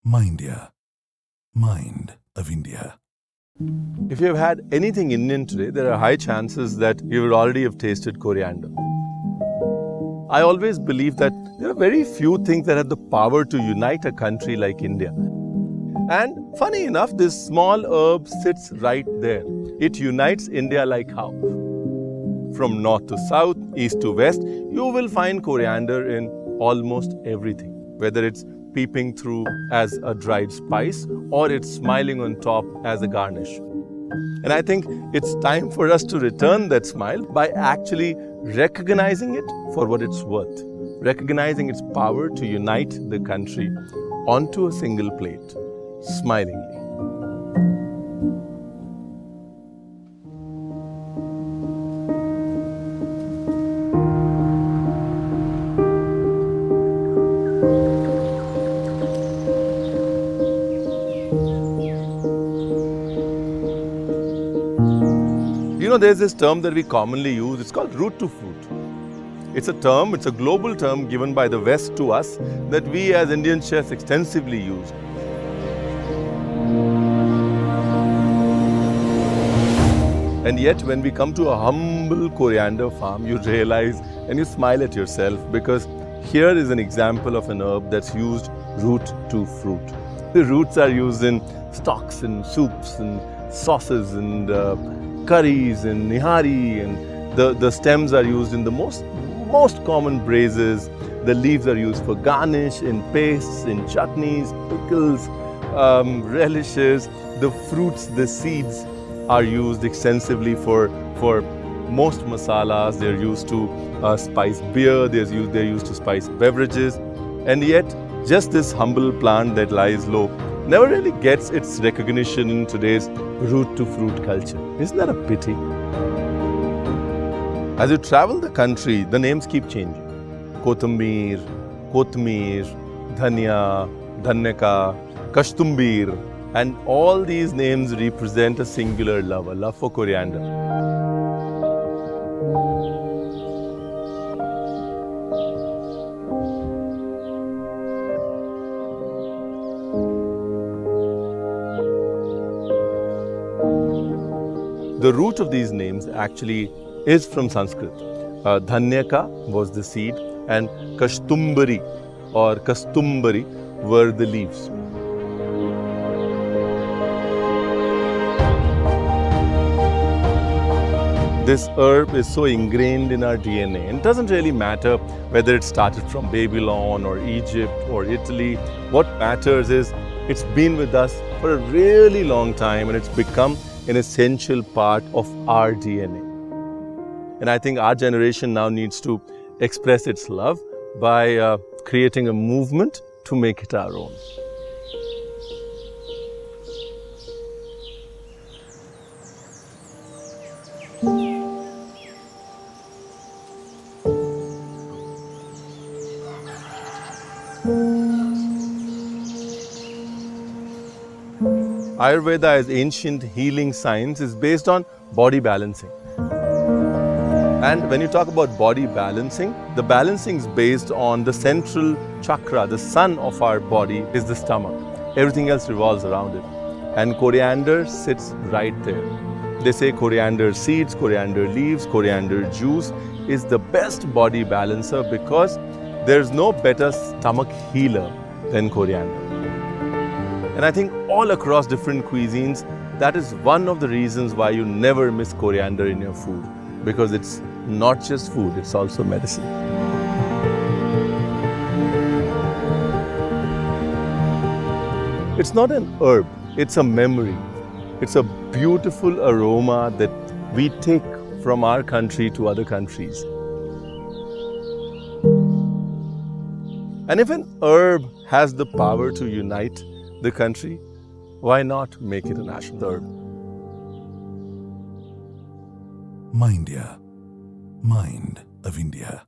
MINDIA, Mind of India. If you have had anything Indian today, there are high chances that you would already have tasted coriander. I always believe that there are very few things that have the power to unite a country like India. And funny enough, this small herb sits right there. It unites India like how? From north to south, east to west, you will find coriander in almost everything. Whether it's peeping through as a dried spice or it's smiling on top as a garnish. And I think it's time for us to return that smile by actually recognizing it for what it's worth. Recognizing its power to unite the country onto a single plate, smilingly. You know, there's this term that we commonly use, it's called root to fruit. It's a term, it's a global term given by the West to us that we as Indian chefs extensively use. And yet, when we come to a humble coriander farm, you realize and you smile at yourself because here is an example of an herb that's used root to fruit. The roots are used in stocks and soups and sauces and curries and nihari, and the stems are used in the most common braises. The leaves are used for garnish, in pastes, in chutneys, pickles, relishes. The fruits, the seeds are used extensively for most masalas. They're used to spice beer, they're used to spice beverages. And yet, just this humble plant that lies low never really gets its recognition in today's root to fruit culture. Isn't that a pity? As you travel the country, the names keep changing. Kothmir, Dhaniya, Danika, Kostombir, and all these names represent a singular love, a love for coriander. The root of these names actually is from Sanskrit. Dhaniya was the seed and Kostombir or Kostombiri were the leaves. This herb is so ingrained in our DNA, and it doesn't really matter whether it started from Babylon or Egypt or Italy. What matters is it's been with us for a really long time and it's become an essential part of our DNA. And I think our generation now needs to express its love by creating a movement to make it our own. Ayurveda as ancient healing science is based on body balancing. And when you talk about body balancing, the balancing is based on the central chakra, the sun of our body is the stomach. Everything else revolves around it. And coriander sits right there. They say coriander seeds, coriander leaves, coriander juice is the best body balancer because there's no better stomach healer than coriander. And I think all across different cuisines, that is one of the reasons why you never miss coriander in your food. Because it's not just food, it's also medicine. It's not an herb, it's a memory. It's a beautiful aroma that we take from our country to other countries. And if an herb has the power to unite the country, why not make it a national herb? MINDIA, Mind of India.